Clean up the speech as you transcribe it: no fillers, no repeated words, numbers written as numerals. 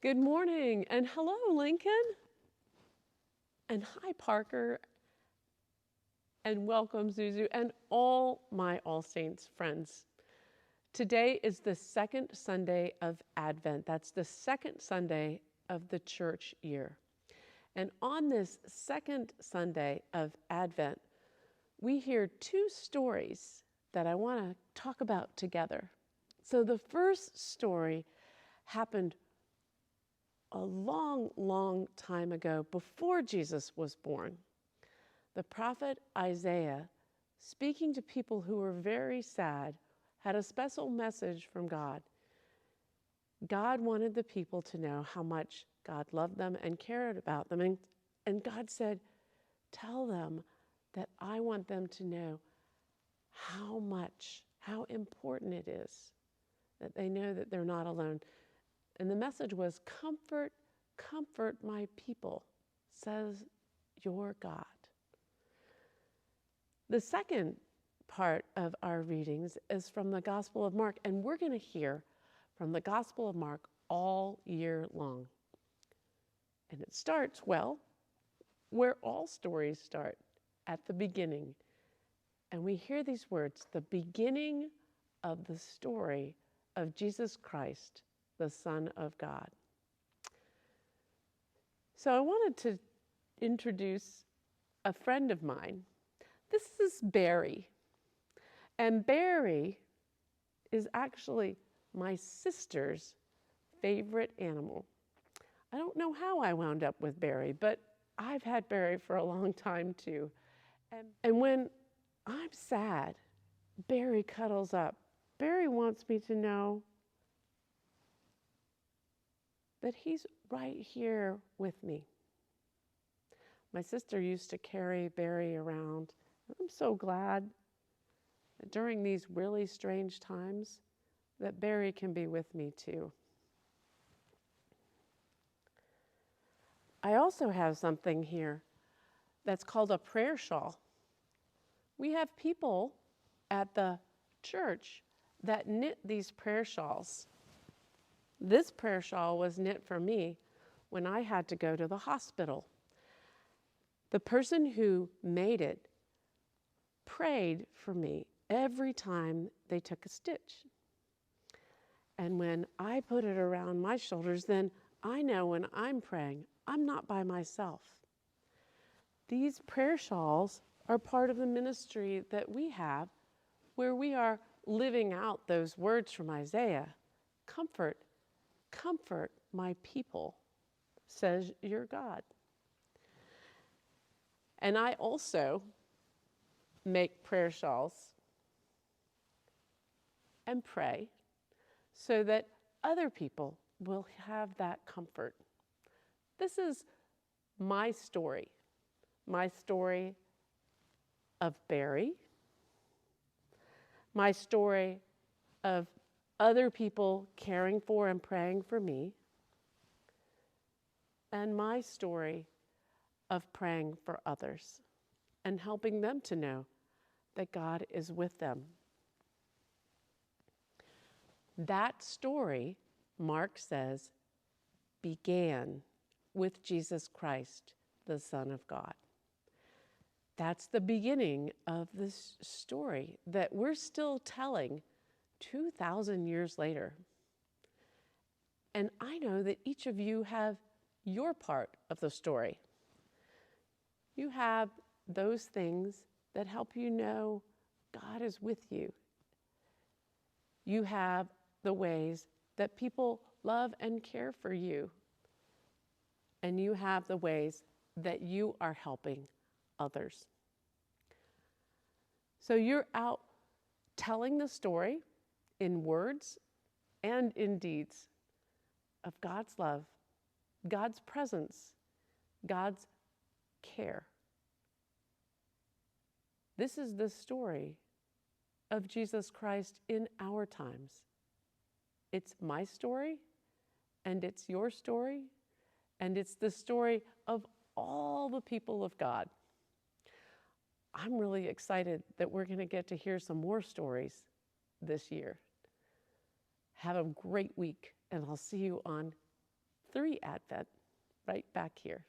Good morning, and hello, Lincoln, and hi, Parker, and welcome, Zuzu, and all my All Saints friends. Today is the second Sunday of Advent. That's the second Sunday of the church year. And on this second Sunday of Advent, we hear two stories that I want to talk about together. So the first story happened a long, long time ago, before Jesus was born. The prophet Isaiah, speaking to people who were very sad, had a special message from God. God wanted the people to know how much God loved them and cared about them. And God said, tell them that I want them to know how important it is that they know that they're not alone. And the message was, comfort, comfort my people, says your God. The second part of our readings is from the Gospel of Mark, and we're going to hear from the Gospel of Mark all year long. And it starts, well, where all stories start, at the beginning. And we hear these words, the beginning of the story of Jesus Christ, the Son of God. So I wanted to introduce a friend of mine. This is Barry. And Barry is actually my sister's favorite animal. I don't know how I wound up with Barry, but I've had Barry for a long time too. And when I'm sad, Barry cuddles up. Barry wants me to know that he's right here with me. My sister used to carry Barry around. I'm so glad that during these really strange times that Barry can be with me too. I also have something here that's called a prayer shawl. We have people at the church that knit these prayer shawls. This prayer shawl was knit for me when I had to go to the hospital. The person who made it prayed for me every time they took a stitch. And when I put it around my shoulders, then I know when I'm praying, I'm not by myself. These prayer shawls are part of the ministry that we have, where we are living out those words from Isaiah. Comfort, comfort my people, says your God. And I also make prayer shawls and pray so that other people will have that comfort. This is my story of Barry, my story of other people caring for and praying for me, and my story of praying for others and helping them to know that God is with them. That story, Mark says, began with Jesus Christ, the Son of God. That's the beginning of this story that we're still telling 2,000 years later. And I know that each of you have your part of the story. You have those things that help you know God is with you. You have the ways that people love and care for you. And you have the ways that you are helping others. So you're out telling the story in words and in deeds of God's love, God's presence, God's care. This is the story of Jesus Christ in our times. It's my story, and it's your story, and it's the story of all the people of God. I'm really excited that we're going to get to hear some more stories this year. Have a great week, and I'll see you on 3 Advent right back here.